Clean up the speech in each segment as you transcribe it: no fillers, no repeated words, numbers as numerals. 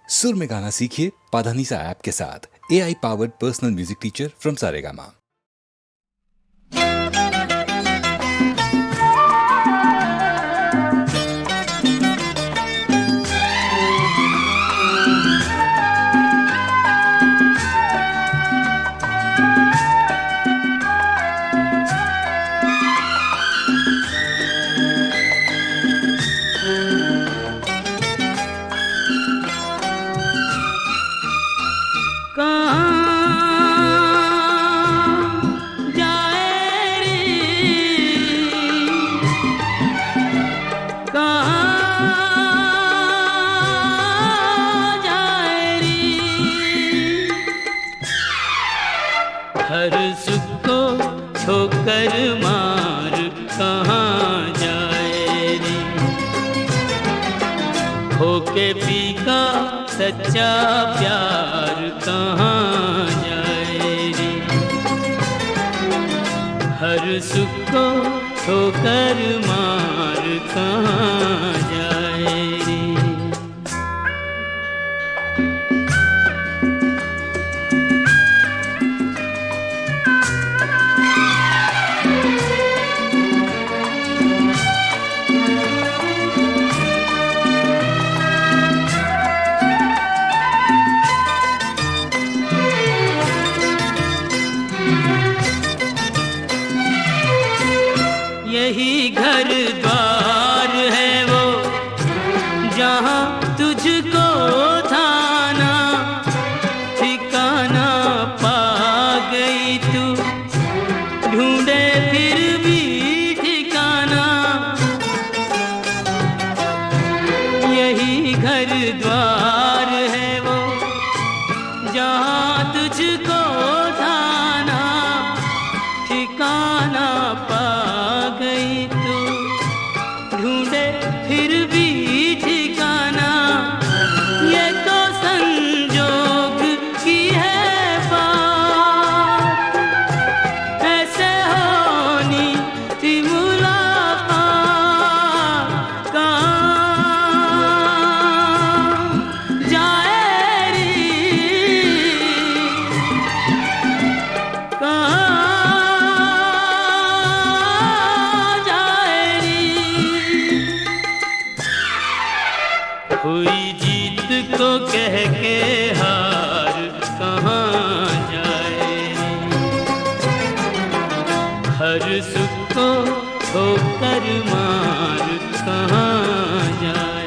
सुर में गाना सीखिए पाधानीसा ऐप के साथ। AI powered personal music teacher from Saregama. हर सुख को ठोकर मार कहाँ जाए रे, होके पी का सच्चा प्यार कहाँ जाए रे। हर सुख को ठोकर मार कहाँ जाए रे। यही घर द्वार है वो जहाँ तुझको थाना ठिकाना पा गई तू, ढूंढे फिर भी ठिकाना। यही घर द्वार है वो जहाँ तुझको थाना ठिकाना पा गई तू, ढूंढे फिर भी ठिकाना। ये तो संजोग की है बात, ऐसे होनी थी मुलाकात। कहाँ जाए रे, कहाँ हुई जीत को कह के हार कहाँ जाए। हर सुख को ठोकर मार कहाँ जाए।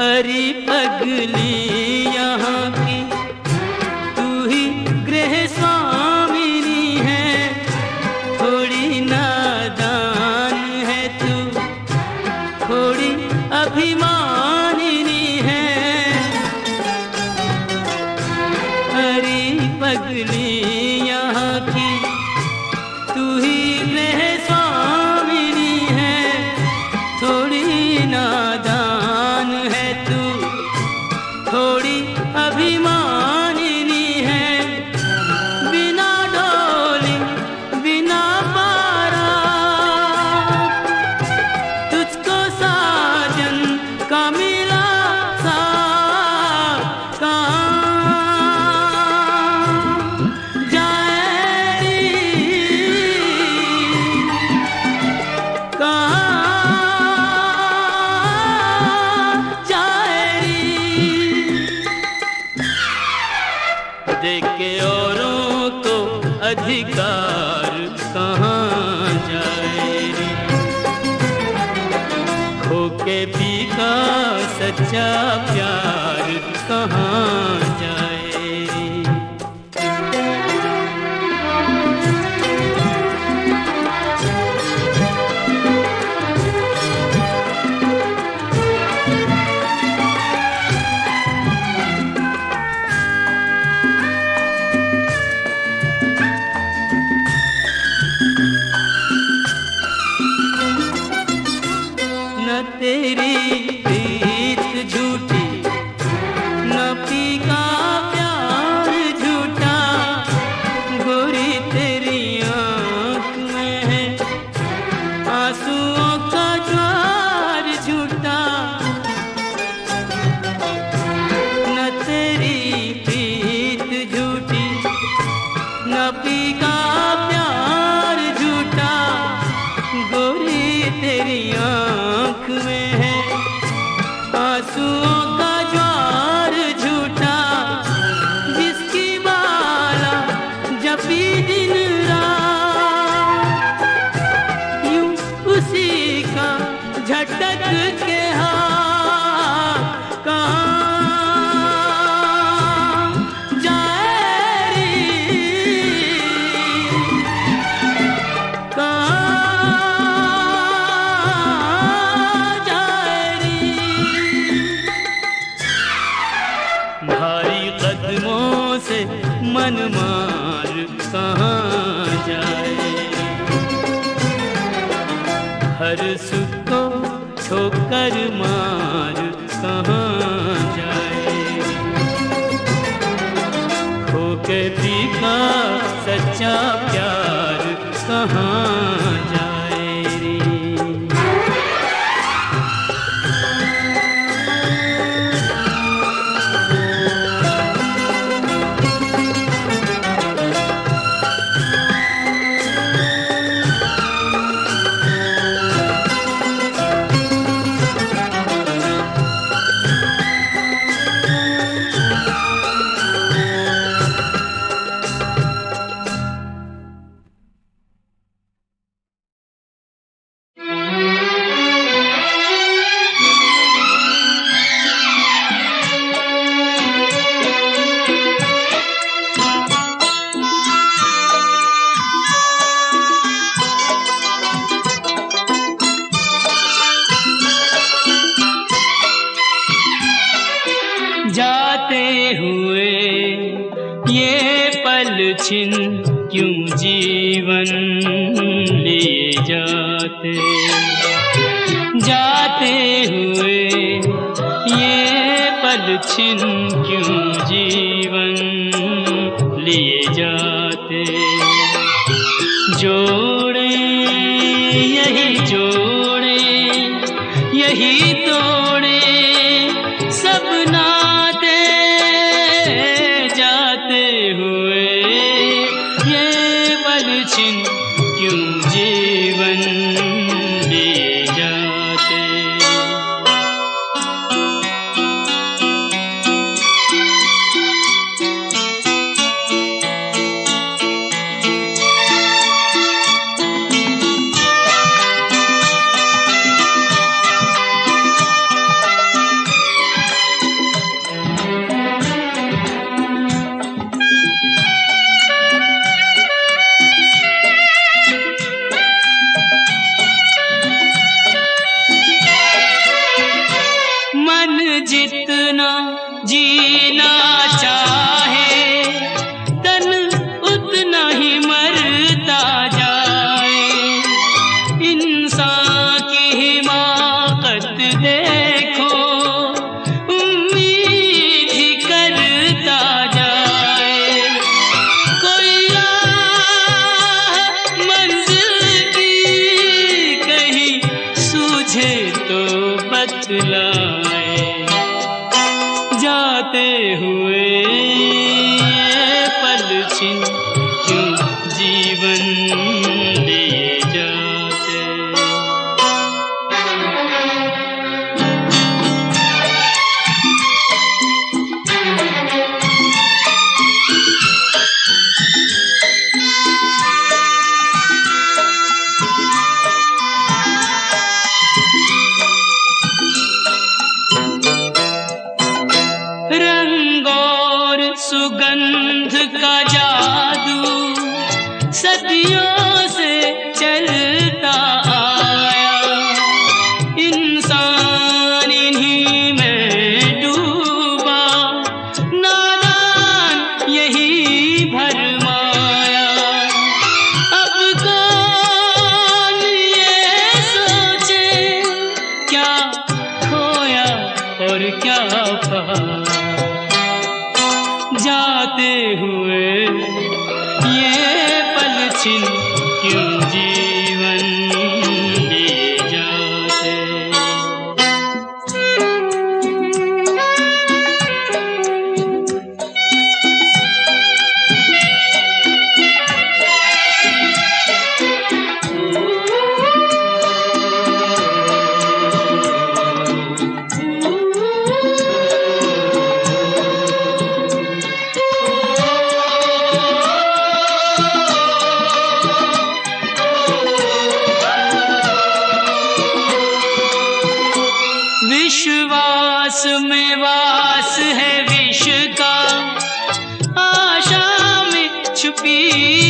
अरे पगली यहाँ की तू ही गृह स्वामिनी है, थोड़ी नादान है तू, थोड़ी अभिमानिनी है। अरे पगली यहाँ की तू ही गृह स्वामिनी है, थोड़ी नादान है तू, थोड़ी अभिमानिनी है। बिना डोली बिना पारा तुझको साजन का मिला साथ। कहाँ जाए रे, कहाँ देख के औरों को अधिकार कहाँ जाए रे, खो के पी का सच्चा प्यार कहाँ जाए रे। तेरी प्रीत झूठी, न फीका प्यार झूठा, गोरी तेरी आँख में है आंसुओं का ज्वार झूठा। न तेरी प्रीत झूठी, न फीका प्यार झूठा, गोरी तेरी आँख में है आंसुओं का ज्वार झूठा। जिसकी माला जपी दिन रात, यूं उसी का झटक के हाथ कहाँ जाए रे, कहाँ जाए रे। भारी कदमों से मन मार कहाँ जाए, हर सुख को ठोकर मार कहाँ जाए। खो के फीका सच्चा प्यार कहाँ जाए रे। जाते हुए ये पल छिन क्यों जीवन लिए जाते, जाते हुए ये पल छिन क्यों जीवन लिए जाते। जोड़े यही जोड़े यही तोड़े सब नाते, जाते हुए ये पल छिन क्यों जीवन लिए जाते। जितना जीना चाहे तन उतना ही मरता जाए। इंसान की हिमाकत देखो, उम्मीद ही करता जाए। कोई राह मंजिल की कहीं सूझे तो बतलाए। जाते हुए ये पल छिन क्यों जीवन लिए जाते। सुगंध का जादू सदियों से चलता आया। इंसान इन्हीं में डूबा, नादान यही भरमाया। अब कौन ये सोचे क्या और क्या पाया। जाते हुए ये पल छिन क्यों जीवन लिए जाते। विश्वास में वास है विष का, आशा में छुपी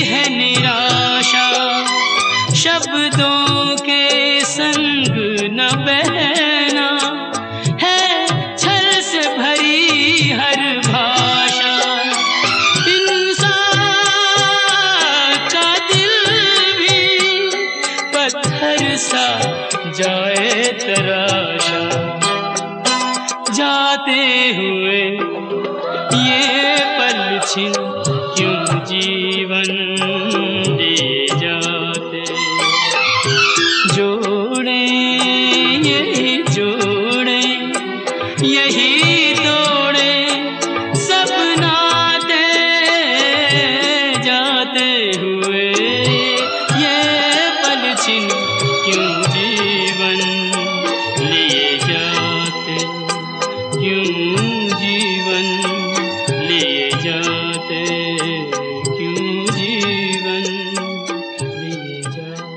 है निराशा। शब्दों के संग न बहना है छल से भरी हर भाषा। इंसान का दिल भी पत्थर सा जाए तराशा। जाते हुए ये पल छिन क्यों जीवन लिए जाते। जोड़े यही जोड़े यही तोड़े सब नाते। जाते हुए ये पल छिन क्यों जीवन लिए जाते। क्यों जीवन लिए जाते, क्यों जीवन लिए जाते।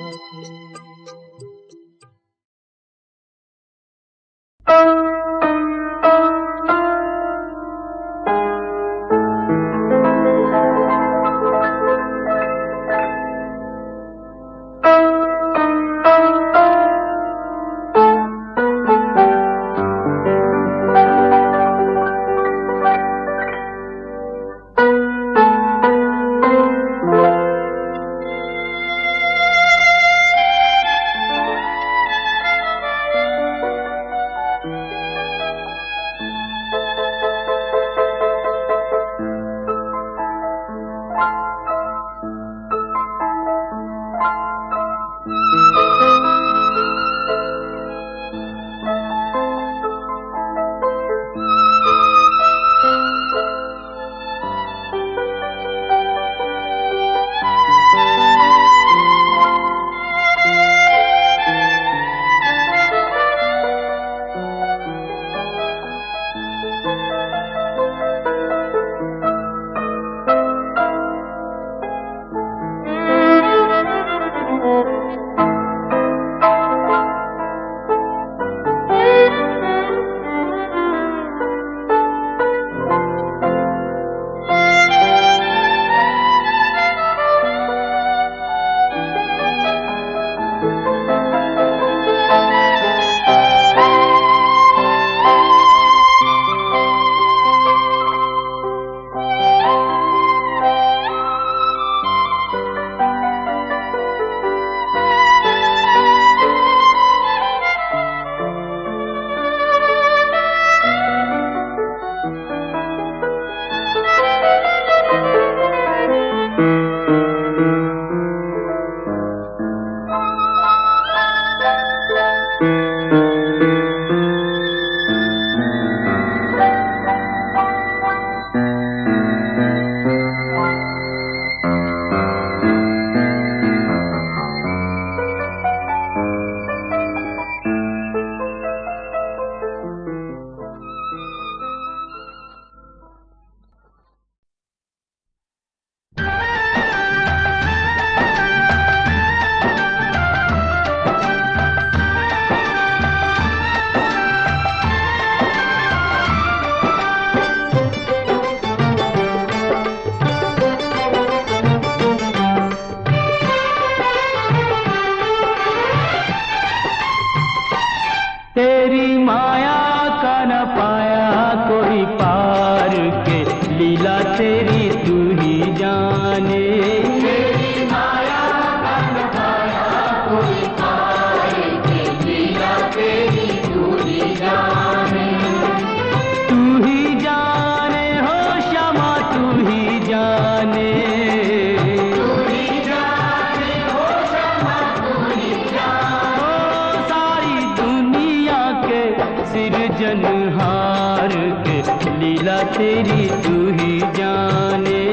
सिरजनहार के लीला तेरी तू ही जाने।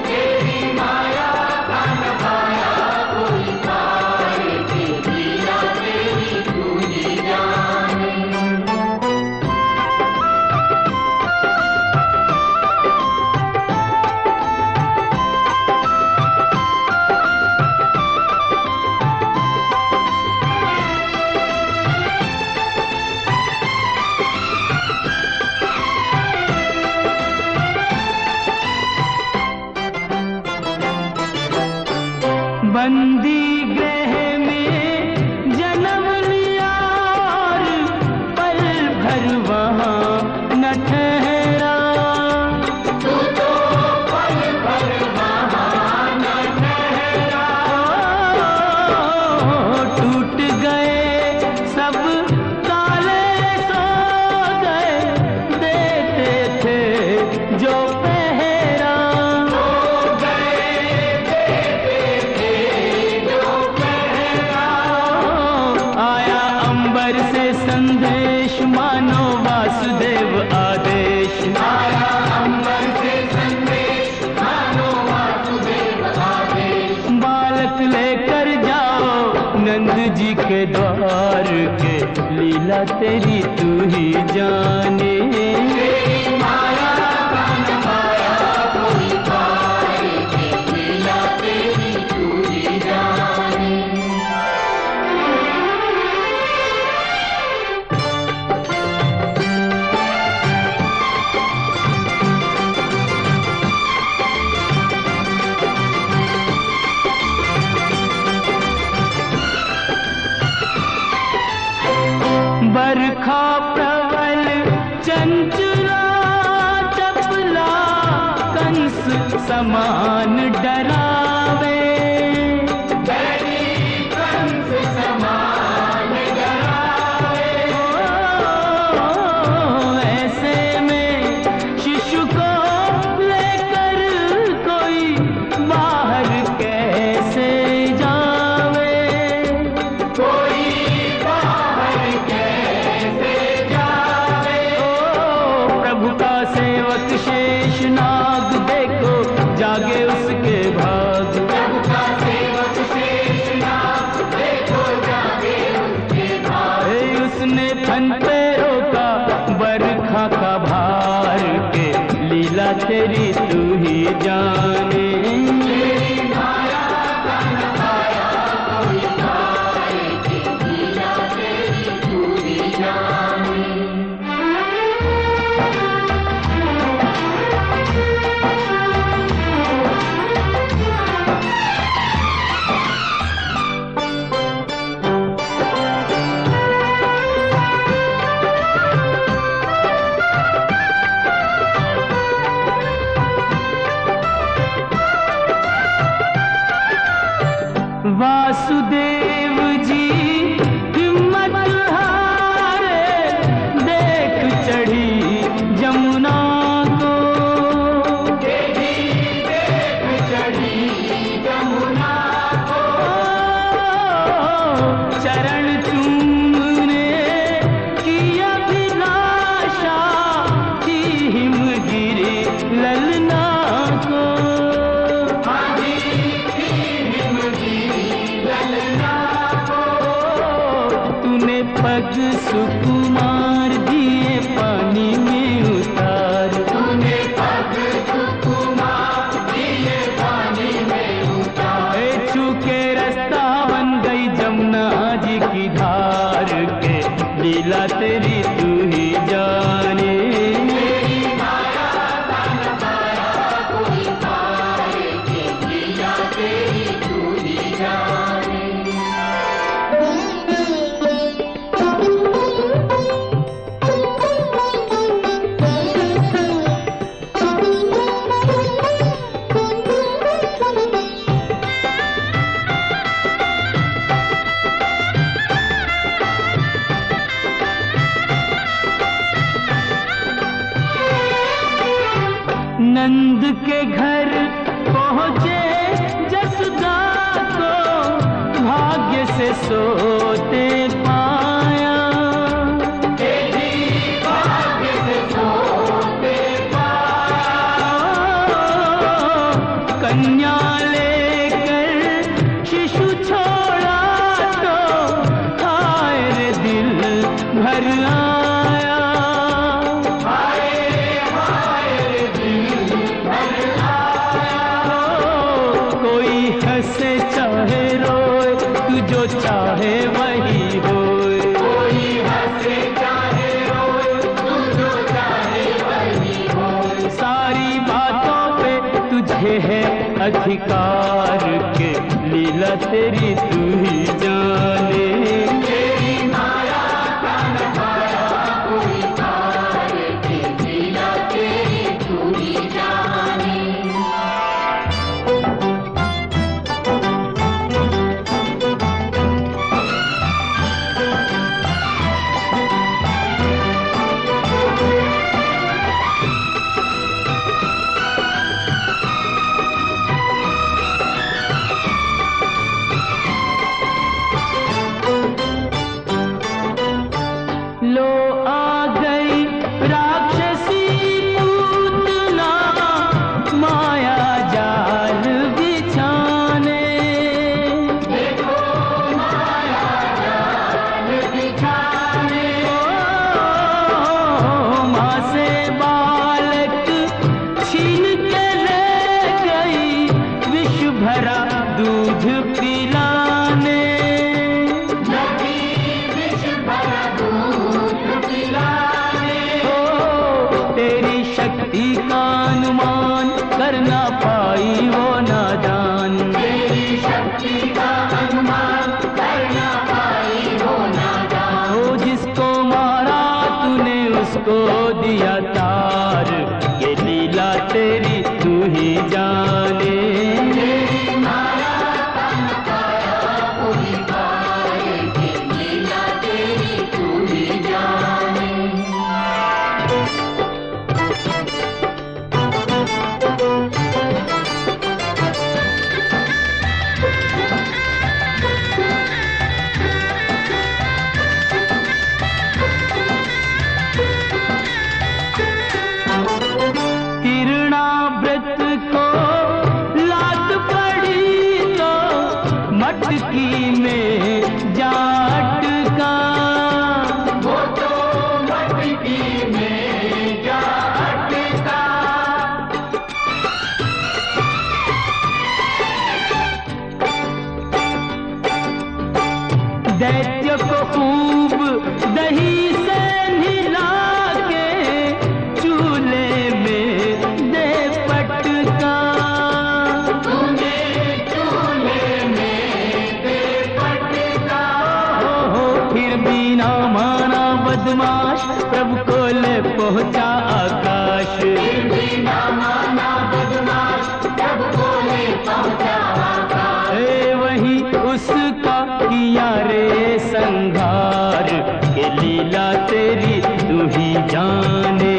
तेरी माया का न पाया कोई पार के लीला तेरी तू ही जाने। बंदी गृह में जन्म लिया और पल भर वहाँ न ठहरा। तू तो पल भर वहाँ न ठहरा। टूट गए सब ताले सो गए, देते थे जो पहरा। संदेश मानो वासुदेव आदेश। आया अंबर से संदेश मानो वासुदेव आदेश। बालक लेकर जाओ नंद जी के द्वार के लीला तेरी तू ही जाने। तेरी माया का न पाया कोई पार के लीला तेरी तू ही जाने। बरखा प्रबल चंचला चपला कंस समान डरावे। कंस समान डरावे। ऐसे में शिशु को लेकर कोई बाहर कैसे जावे। कोई सेवक शेष नाग देखो जागे उसके भाग। प्रभु का सेवक शेष नाग देखो जागे उसके भाग। उसने फन पे रोका बरखा का भार के लीला तेरी तू ही जाने। तेरी माया का न पाया कोई पार के लीला तेरी तू ही जाने। वासुदेव जी हिम्मत हारे देख चढ़ी जमुना को। देख चढ़ी जमुना को। चरण चूमने की अभिलाषा थी हिमगिरी ललना को। पग सुकुमार दिए पानी में उतार। तूने पग सुकुमार दिए पानी में उतार। छूके रास्ता बन गई जमुना जी की धार के लीला तेरी तू ही जाने। तेरी माया का न पाया कोई पार के लीला तेरी तू ही जाने। नंद के घर पहुँचे जसदा को भाग्य से सोते पाया। तेरी आया। कोई हंसे चाहे रोए, तू जो चाहे वही होए। कोई हंसे चाहे रोए, तू जो चाहे वही होए। सारी बातों पे तुझे है अधिकार के, लीला तेरी तू ही जाने। तेरी माया का नखाया कोई तार के, लीला तेरी तू ही जाने। लो आ गई राक्षसी पूतना, माया जाल बिछाने। देखो माया जाल बिछाने। माँ से बालक छीन के ले गई, विष भरा दूध पिलाने। तेरी शक्ति का अनुमान कर ना पाई वो नादान। तेरी शक्ति का अनुमान कर ना पाई वो नादान। ओ जिसको मारा तूने उसको दिया तार, ये लीला तेरी तू ही जाने। तेरी माया का नखाया कोई तार के, लीला तेरी तू ही जाने। तिरणाव्रत को लात पड़ी तो मटकी में जा अटका। वो तो मटकी में जा अटका। दैत्य को खूब दही से नहला के, चूल्हे में दे पटका। तूने चूल्हे में दे पटका। हो फिर भी ना माना बदमाश, प्रभु को ले पहुंचा आकाश। फिर भी ना माना बदमाश, प्रभु को ले पहुंचा आकाश। वही उसका किया रे संघार, के लीला तेरी तू ही जाने।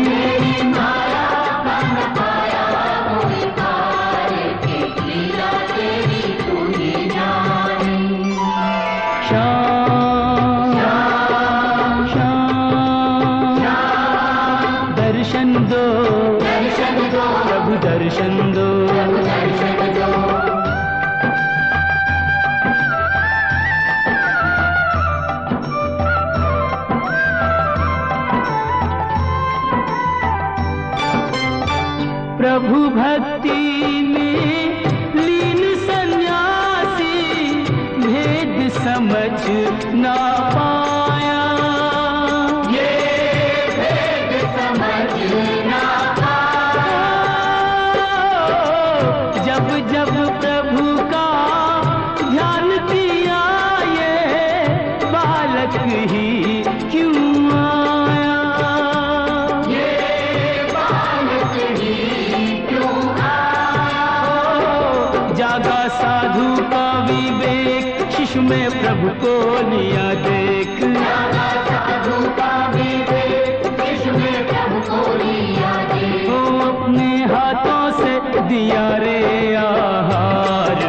तेरी माया का नखाया कोई तार के, लीला तेरी तू ही जाने। श्याम श्याम श्याम, दर्शन दो प्रभु, दर्शन दो। प्रभु भक्ति में लीन सन्यासी, भेद समझ ना पाया। ये भेद समझ ना पाया। जब जब प्रभु का ध्यान किया, ये बालक ही क्यों आया। जागा साधु का विवेक, शिशु में प्रभु को लिया देख। जागा साधु का विवेक, शिशु में प्रभु को लिया देख। वो अपने हाथों से दिया रे आहार,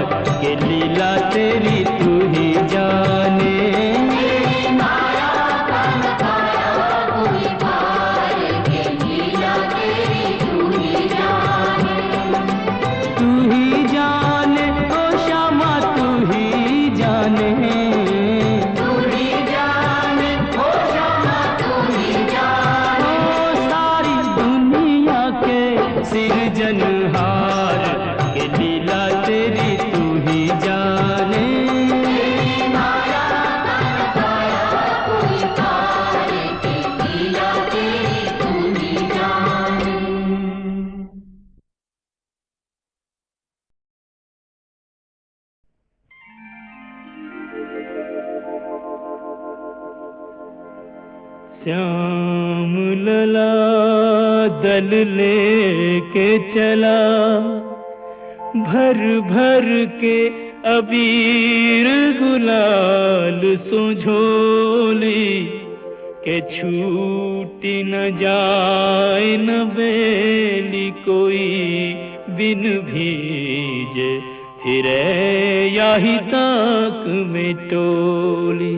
ये लीला तेरी तू ही जाने। तेरी माया का नखाया कोई तार के, लीला तेरी तू ही जाने। तू ही जाने ओ श्यामा, तू ही जाने। तू ही जाने ओ श्यामा, तू श्याम लला दल लेके चला, भर भर के अबीर गुलाल सो झोली, के छूटी न जाए न बेली कोई बिन भीजे, फिरे याही ताक में टोली।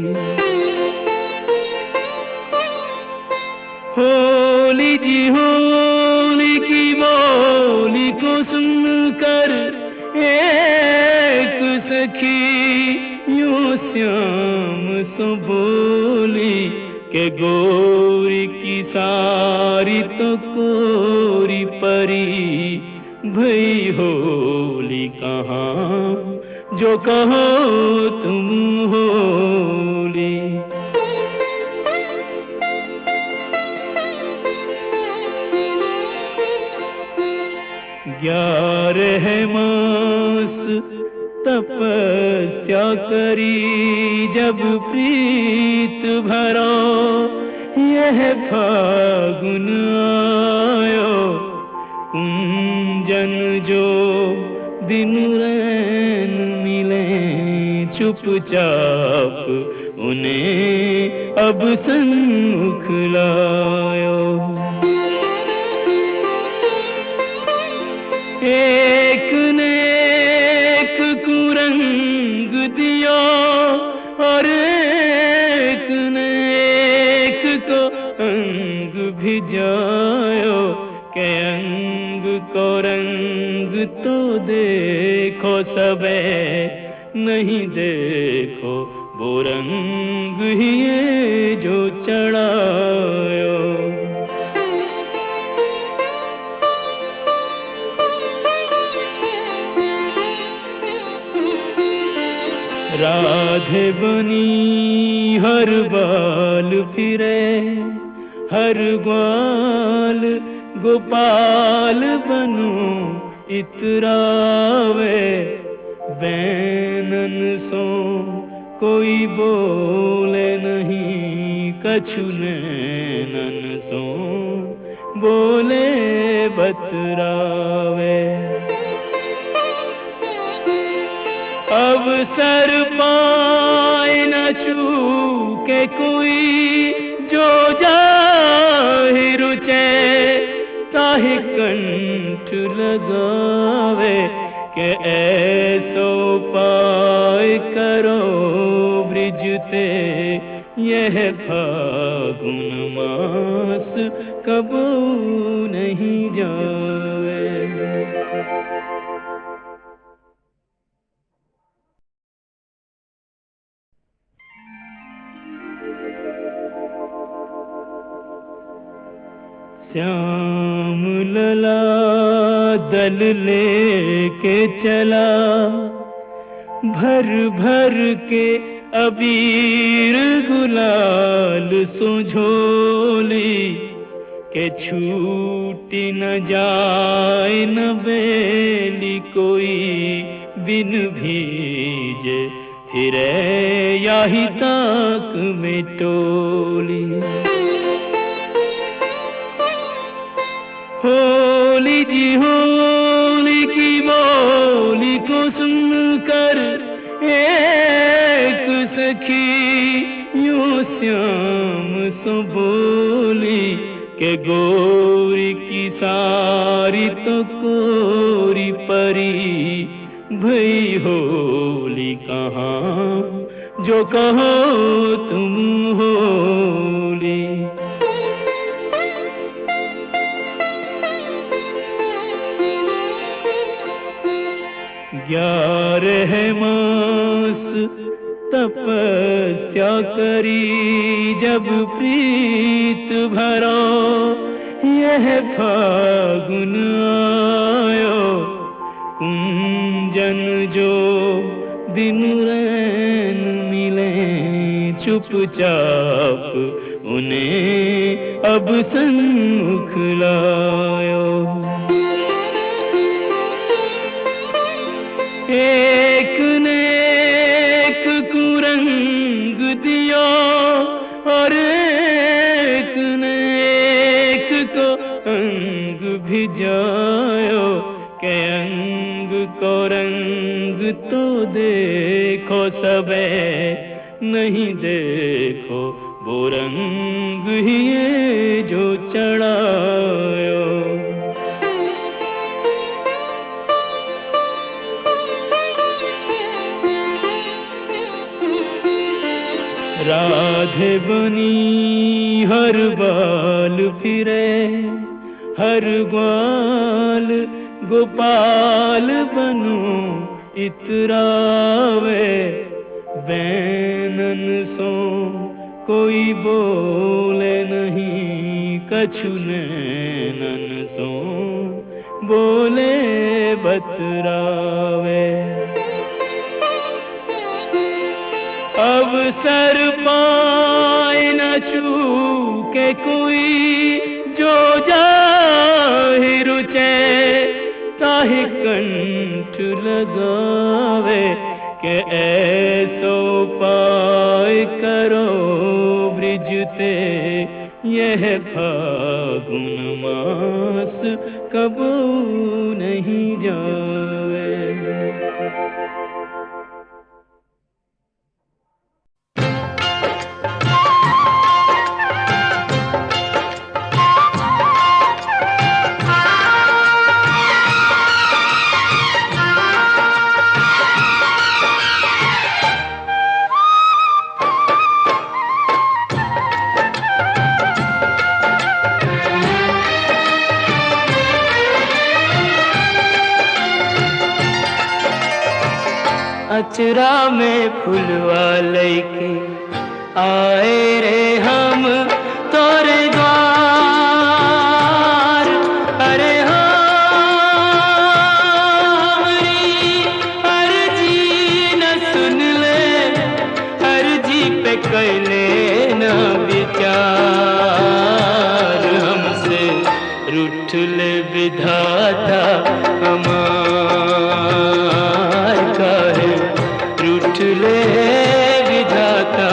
होली जी होली की बोली को सुनकर एक सखी यूं श्याम सो बोली, के गोरी की सारी तो कोरी परी, भई होली कहाँ जो कहो तुम होली। 11 मास तपस्या करी जब प्रीत भरा, यह फागुन आयो कुंजन जो दिन रैन मिले चुपचाप, उन्हें अब सन्मुख लायो। एक ने एक कुरंग दिया और एक ने एक को अंग भिजायो, के अंग को रंग तो देखो सबे, नहीं देखो वो रंग ही ये जो चढ़ायो। राधे बनी हर बाल फिरे, हर ग्वाल गोपाल बनू इतरावे, बैनन सो कोई बोले नहीं, कछु नैनन सो बोले बतरावे। अब सर पाए न चूके कोई, जो जाहि रुचे ताहि कंठ लगावे, के ऐसो पाए करो ब्रिजते, यह फागुन मास कबू नहीं जावे। श्याम लला दल लेके चला, भर भर के अबीर गुलाल सो झोली, के छूटी न जाए न बेली कोई बिन भीजे, फिरे याही ताक में टोली। होली जी होली की बोली को सुनकर एक सखी यूं श्याम सो बोली, के गोरी की सारी तो कोरी परी, भई होली कहाँ जो कहो तुम होली। 11 मास तपस्या करी जब प्रीत भरा, यह फागुन आयो कुंजन जो दिन रैन मिले चुपचाप, उन्हें अब सन्मुख लायो। एक ने एक कुरंग दिया और एक ने अंग भी जायो के अंग को रंग तो देखो सबे नहीं देखो वो रंग ही ये जो चढ़ायो। राधे बनी हर बाल फिरे हर ग्वाल गोपाल बनू इतरावे बैनन सो कोई बोले नहीं कछु नैनन सो बोले बतरावे। अवसर पाए न चूके कोई जो जाहि रुचे ताहि कंठ लगावे के ऐसो पाए करो ब्रिजते यह फागुन मास कबू नहीं जावे। अचरा में फुलवा लैके आए रे हम तोरे द्वार। अरे हमारी अर्जी न सुन ले अर्जी पे कैले न विचार। हमसे रूठ ले विधाता हमार काहे रूठ ले विधाता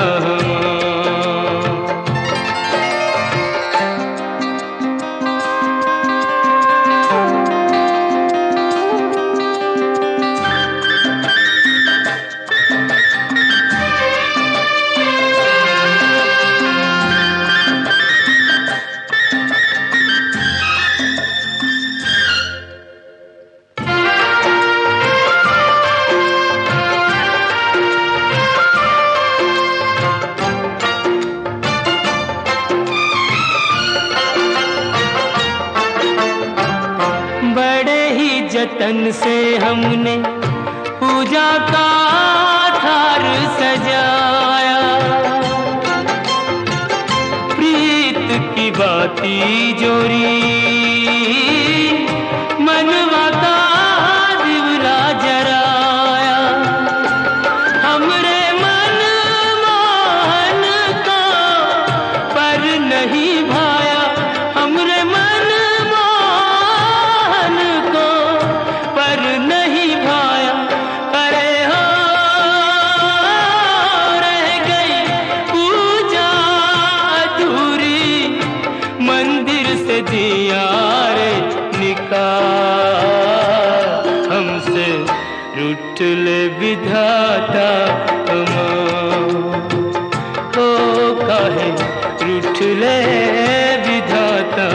जतन से हमने पूजा का थार सजाया। प्रीत की बाती जोरी मनवा का दिवरा जराया। हमरे मन मोहन को पर नहीं भाया। हमरे मन मोहन को पर नहीं भाया। अरे हो रह गई पूजा अधूरी मंदिर से दिया रे निकाल। हमसे रूठ ले विधाता हो काहे रूठ ले विधाता।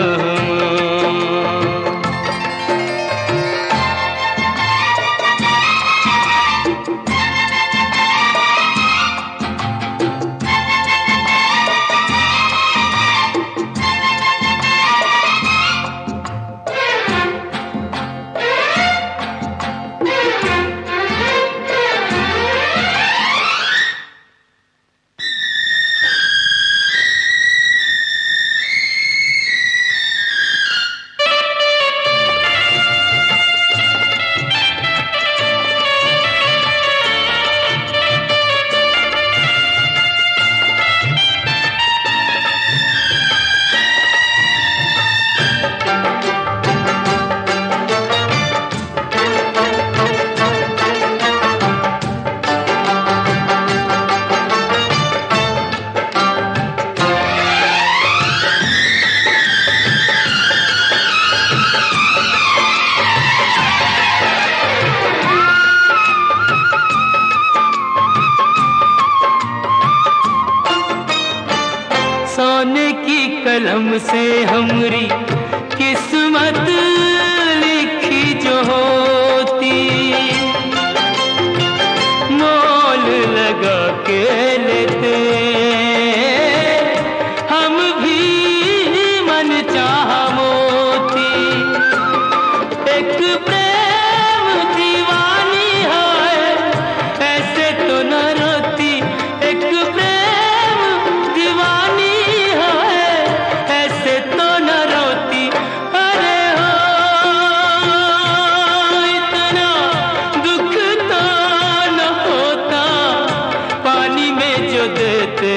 कलम से हमरी किस्मत लिखी जो होती, मोल लगा के लेते हम भी मन चाह मोती। एक प्रेम दीवानी है ऐसे तो न रोती, एक प्रेम दीवानी है ऐसे तो न रोती। अरे हो इतना दुख तो न होता, पानी में जो देते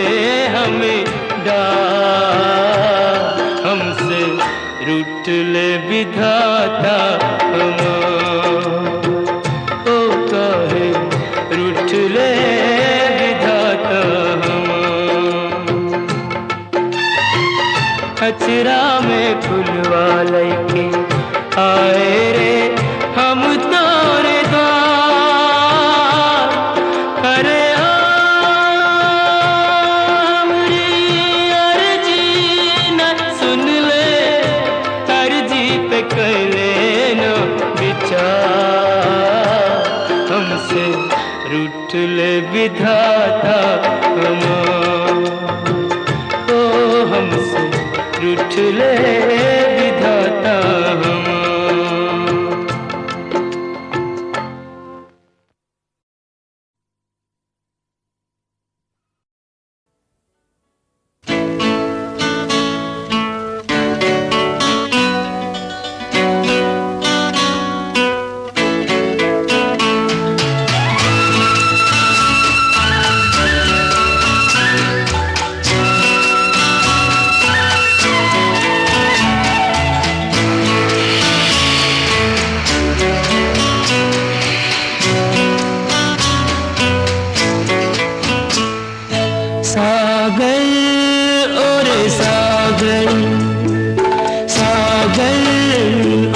हमें डाल, हमसे रूठ ले विधाता हम, ओ काहे रूठ ले विधाता हम। अचरा में फुलवा लैके आए रे हम तोरे द्वार। अरे हमरी अर्जी न सुन ले, अर्जी पे कर लेना विचार, हमसे रूठ ले विधाता हम, ओ हमसे रूठ ले विधाता हम। सागर और सागर, सागर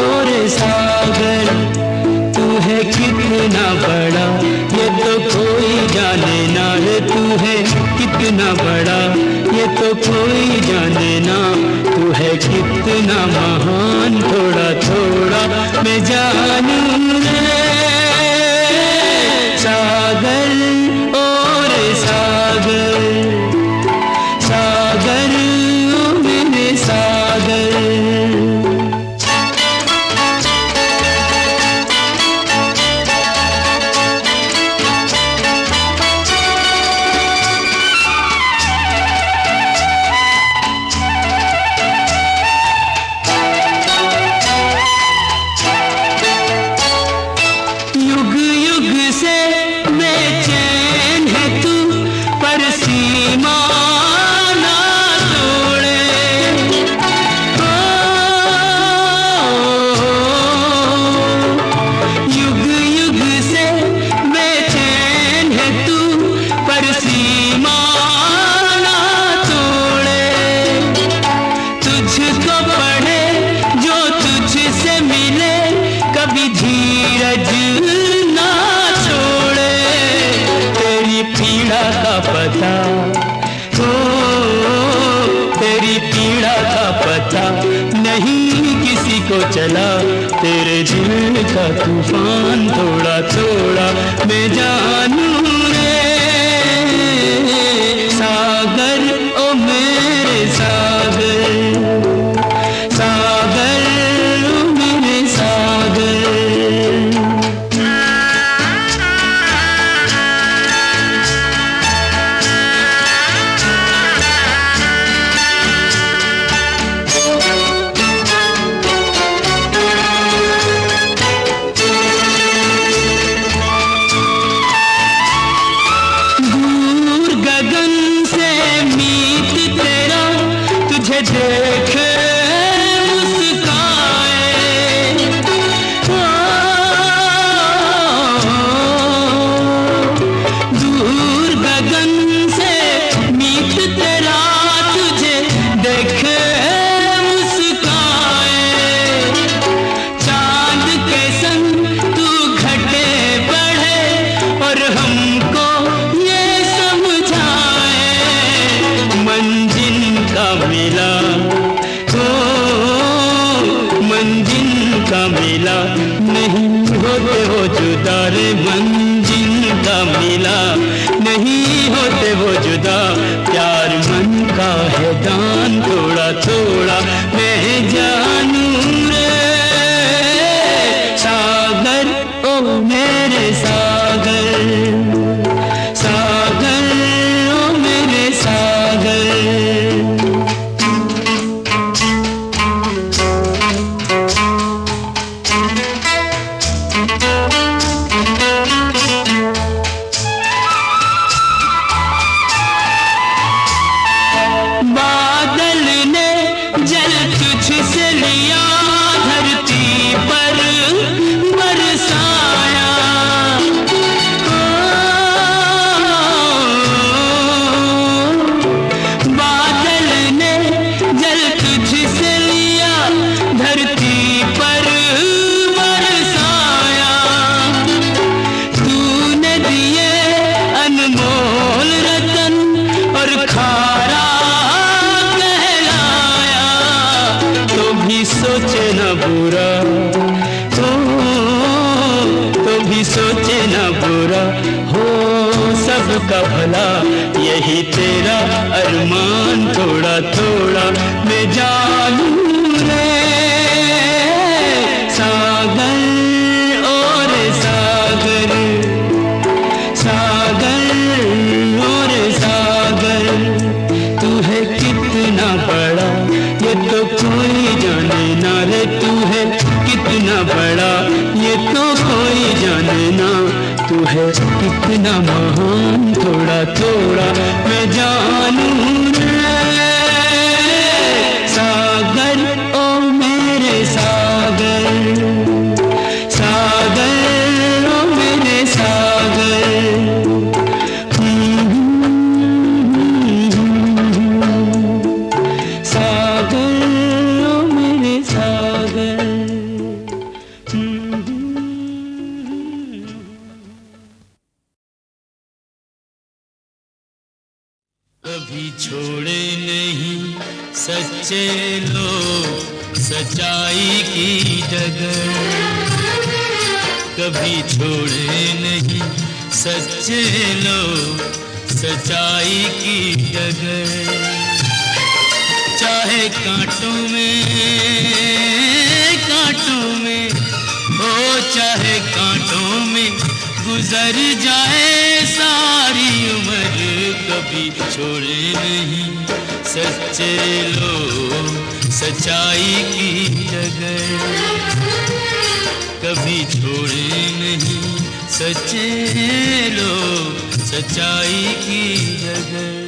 और सागर, तू है कितना बड़ा ये तो कोई जाने ना रे, तू है कितना बड़ा ये तो कोई जाने ना, तू है कितना महान थोड़ा थोड़ा मैं जानूं रे। सागर और सागर, सागर मेरे सागर। युग युग से बेचैन है तू, पर सीमा ना तोड़े। युग युग से बेचैन है तू, पर सीमा ना तोड़े। तुझको पढ़े जो तुझसे मिले, कभी धीरज ना छोड़े। तेरी पीड़ा का पता हो, तेरी पीड़ा का पता नहीं किसी को चला, तेरे दिल का तूफान थोड़ा थोड़ा मैं जानूं रे। सागर ओ मेरे सागर, सागर ओ मेरे सागर। दीदार मंजिल का मिला, नहीं होते वो जुदा। प्यार मन का है दान, थोड़ा थोड़ा मैं जानूं रे। सागर ओ मेरे सागर, सागर ओ मेरे सागर। बादल ने जल तुझसे लिया, धरती पर बरसाया। बादल ने जल तुझसे लिया, धरती पर बरसाया। तूने दिए अनमोल रतन और खारा सोचे न बुरा, तो भी सोचे न बुरा, हो सबका भला यही तेरा अरमान। थोड़ा थोड़ा मैं जानूं रे। सागर और सागर, सागर और सागर। तू है कितना बड़ा ये तो कोई जाने ना रे, तू है कितना बड़ा ये तो कोई जाने ना। तू है कितना महान, थोड़ा थोड़ा मैं जानूं रे। सागर ओ मेरे सागर, सागर ओ मेरे सागर। कभी छोड़े नहीं सच्चे लोग सच्चाई की डगर, कभी छोड़े नहीं सच्चे लोग सच्चाई की डगर। चाहे कांटों में हो, चाहे कांटों में गुजर जाए सारी उम्र, कभी छोड़े नहीं सच्चे लोग सच्चाई की डगर। कभी छोड़े नहीं सच्चे लोग सच्चाई की डगर।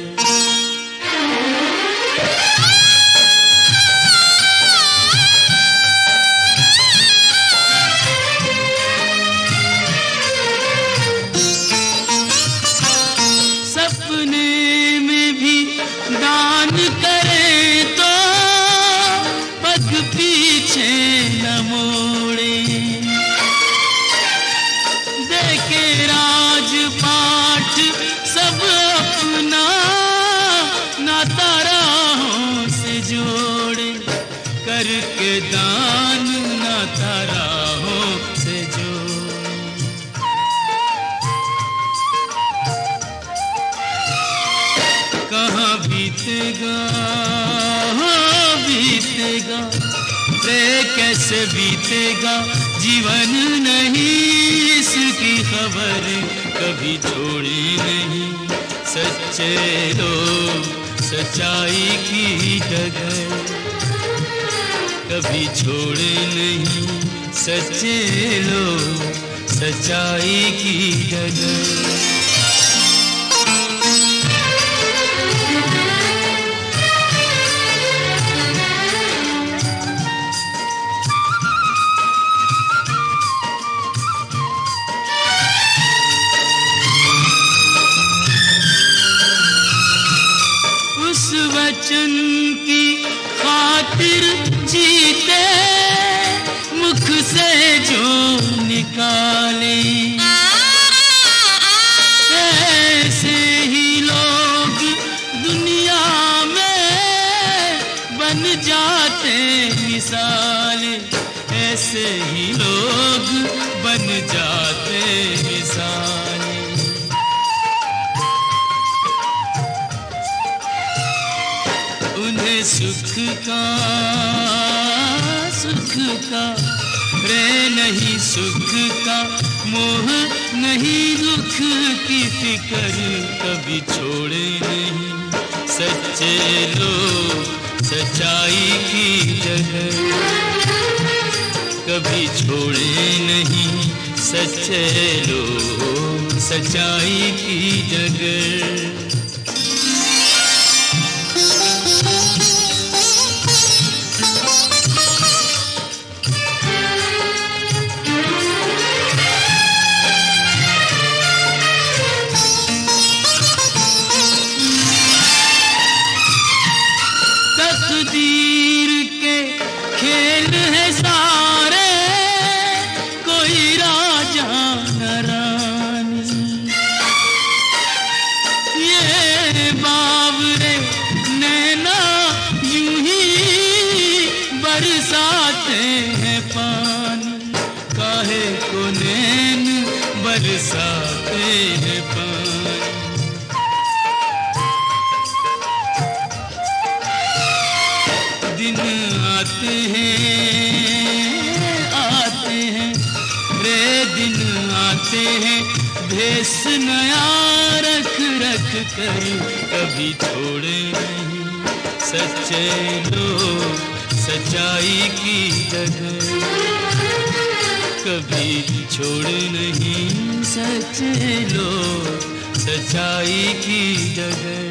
दान करे तो पग पीछे न मोड़े, देखे राजपाट सब अपना नाता राहों से जोड़े, करके दान नाता राहों से जोड़े। कहाँ बीतेगा बीतेगा रे, कैसे बीतेगा जीवन नहीं इसकी खबर। कभी छोड़े नहीं सच्चे लोग सच्चाई की डगर, कभी छोड़े नहीं सच्चे लोग सच्चाई की डगर। वचन की खातिर जीते मुख से जो निकाले, ऐसे ही लोग दुनिया में बन जाते मिसाल, ऐसे ही लोग बन जाते मिसाली। उन्हें सुख का रे नहीं, सुख का मोह नहीं, दुख की फिक्र कभी छोड़े नहीं। सच्चे लोग सच्चाई की जगह कभी छोड़े नहीं। सच्चे लोग सच्चाई की जगह। तकदीर के खेल है सारे, कोई राजा न रानी। ये बावरे नैना यूं ही बरसाते हैं पानी, काहे को नैन बरसाते हैं पानी। दिन आते हैं रे, दिन आते हैं, भेस नया रख रख कर कभी छोड़े नहीं। सच्चे लोग सच्चाई की जगह कभी छोड़े नहीं। सच्चे लोग सच्चाई की जगह।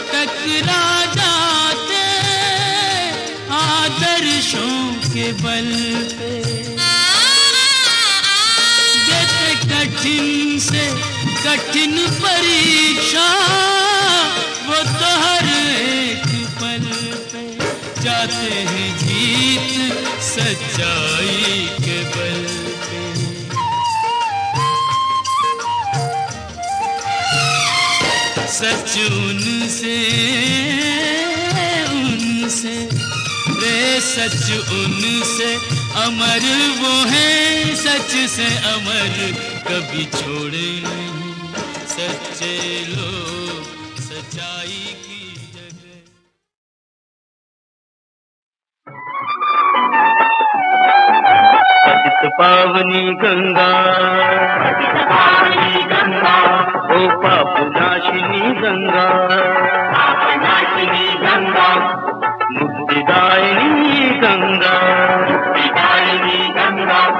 टकरा जाते आदर्शों के बल पे, देते कठिन से कठिन परीक्षा, वो तो हर एक पल पे जाते हैं जीत सच्चाई के बल पे। सच उनसे रे, सच उनसे अमर वो है, सच से अमर कभी छोड़े नहीं। सच्चे लोग सच्चाई की जगह। पतित पावनी गंगा, ओ पाप नाशिनी गंगा, मुक्तिदायिनी गंगा,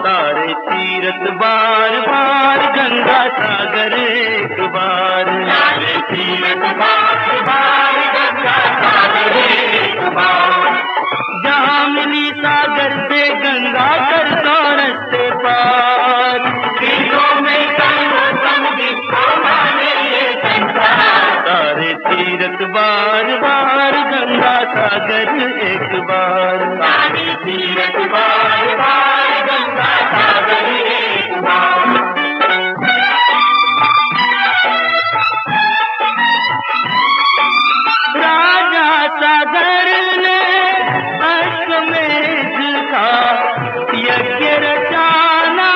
तारे तीरथ बार बार, गंगा सागर एक बार, तारे तीरथ बार बार, गंगा सागर एक बार। जहाँ मिली सागर से गंगा कर दो रस्ते पार, दिलों में तारे तीरथ बार बार, गंगा सागर एक बार, तारे तीरथ बार बार, गंगा सागर एक बार। राजा सागर ने अश्वमेध का यज्ञ रचाना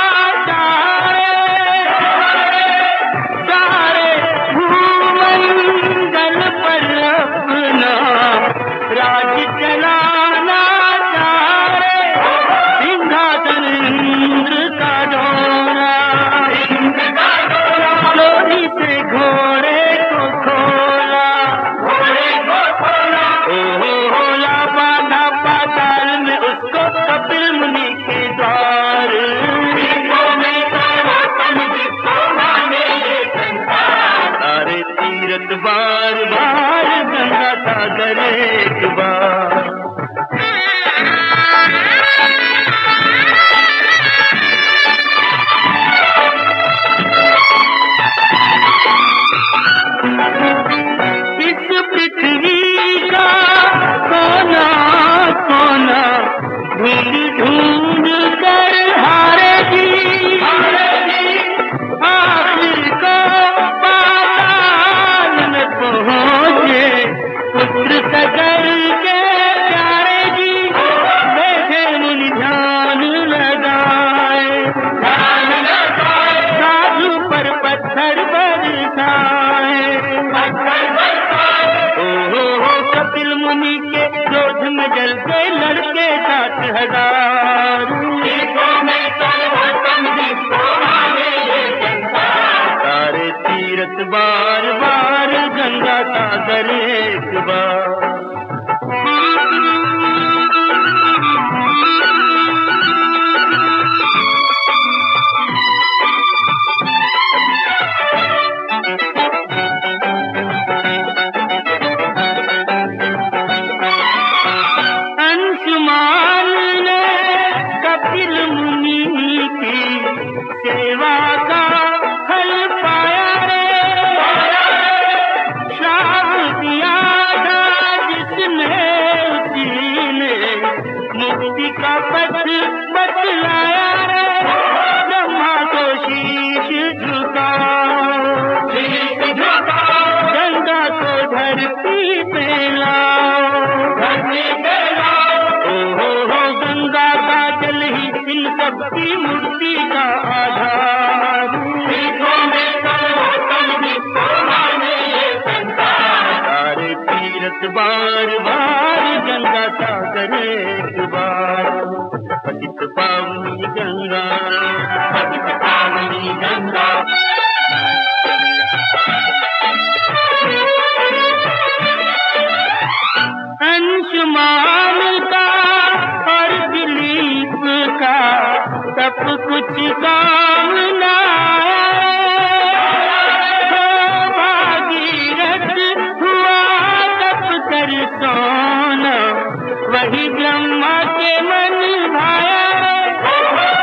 चाहे भूमंडल पर अपना राज चलाना चाहे, सिंहासन इंद्र का डोरा, लोरी से घोड़े को खोला, ओला बांधा पाताल में उसको कपिल मुनि के द्वार। तारे तीरथ बार बार, गंगा सागर एक बार। इस पृथ्वी का कोना कोना ढूंढ ढूंढ के 60,000। सारे तीरथ बार बार गंगा सागर एक बार। अंशुमान ने कपिल मुनि की सेवा का फल पाया रे। श्राप दिया था जिसने उसी ने मुक्ति का पथ बतलाया रे। ब्रह्मा को शीश झुका, गंगा को धरती पे लाओ। गंगा का जल ही इन सबकी मुक्ति का आधार। सारे तीरथ बार बार गंगा सागर एक बार। पतित पावनी गंगा, पतित पावनी गंगा। अंशुमान का और दिलीप का तब कुछ काम न आया। भागीरथ हुआ तप कर सोना, वही ब्रह्मा के मन भाया।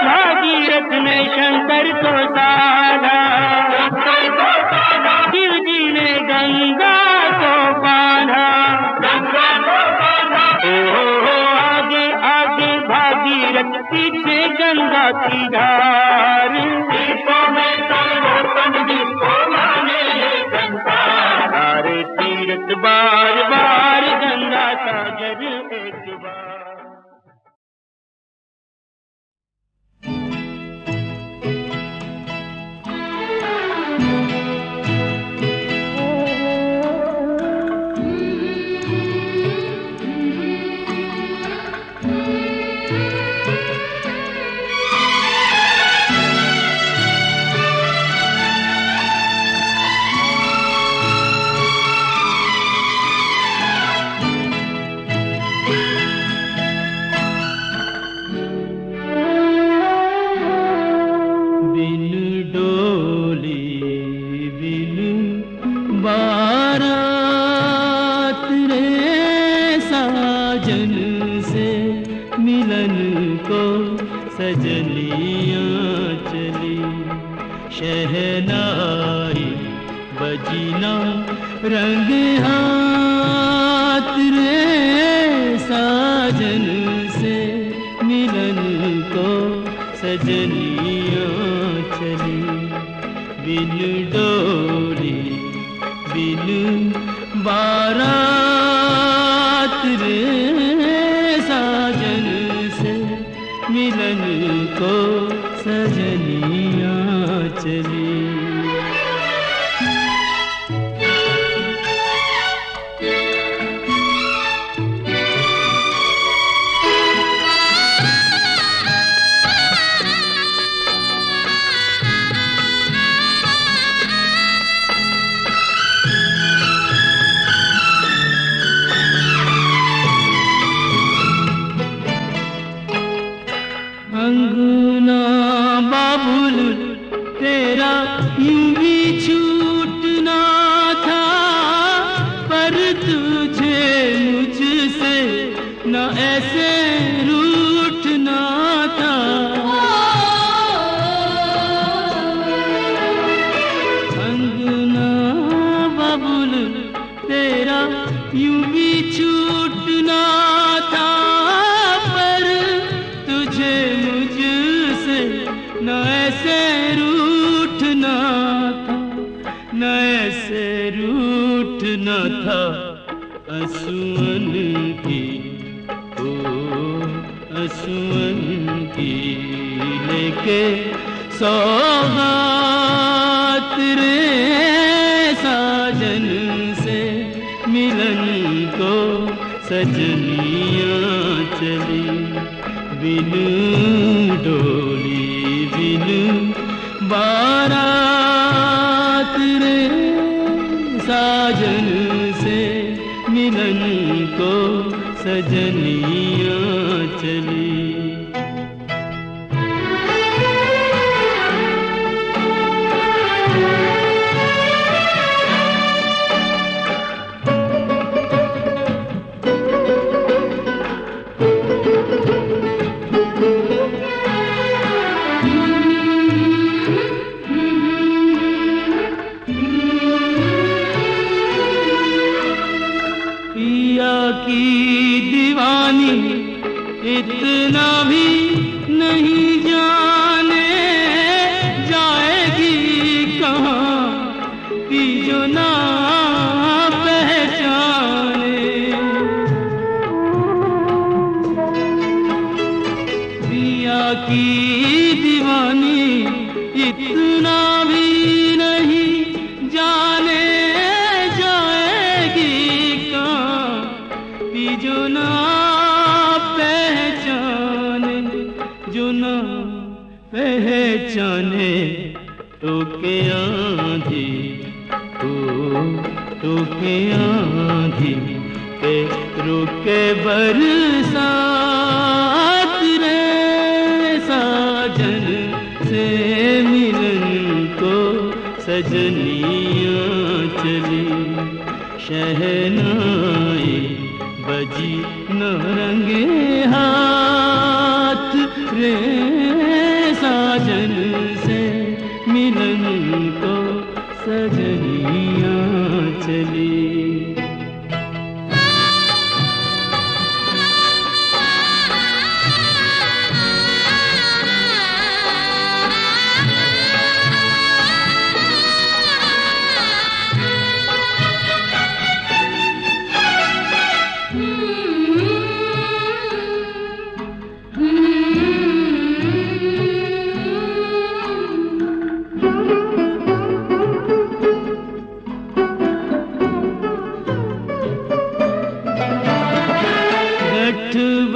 भागीरथ ने शंकर को साधा, शिव जी ने गंगा को बांधा। आगे आगे भागीरथ, पीछे गंगा की धार। सारे तीरथ बार बार गंगा सागर एक बार। शहनाई बजीना रंग हाथ रे साजन से मिलन को सजनिया चली। बिन डोली बिन बारात रे साजन से मिलन को सजनिया चली। अंगना बाबुल तेरा यूं भी छूटना था, पर तुझे मुझसे न ऐसे रूठना था। अंगना बाबुल तेरा यूं भी छूटना था, पर तुझे मुझसे न ऐसे रूठना था, न ऐसे रूठना था। असुअन की असुअन की लेके सौगात रे साजन से मिलन को सजनिया चली, बिन डोली बिन बारात रे, साजन से मिलन को सजनिया चली। पिया की दीवानी इतना भी नहीं जाने जाएगी कहाँ, पीजो ना पहचाने। पिया की दीवानी इतना भी नहीं जाने जाएगी कहाँ, जो ना पहचाने, जो ना पहचाने, टोके आंधी ओ टोके आंधी पे रोके बरसात रे, साजन से मिलन को सजनिया चली। शहनाई बजी न रंगे हाथ रे, साजन से मिलन को सजनिया चली।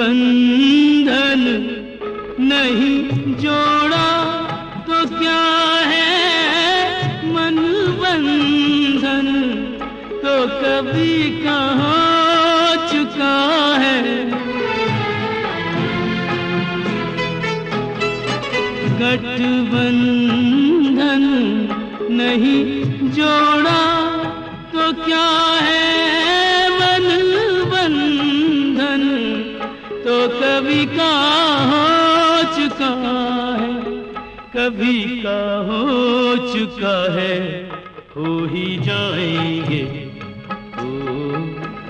गठबंधन नहीं जोड़ा तो क्या है, मन बंधन तो कभी का हो चुका है। गठबंधन नहीं जोड़ा तो क्या है, मन बंधन तो कभी का हो चुका है, कभी का हो चुका है। हो ही जाएंगे,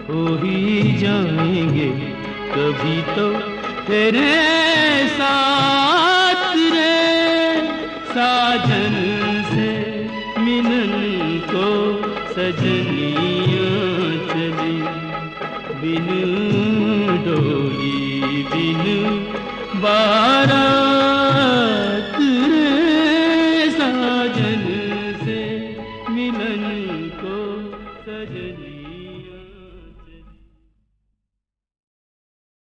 हो ही जाएंगे कभी तो तेरे साथ रे, साजन से मिलन को सजनिया चली। बिन डोली बिन बारा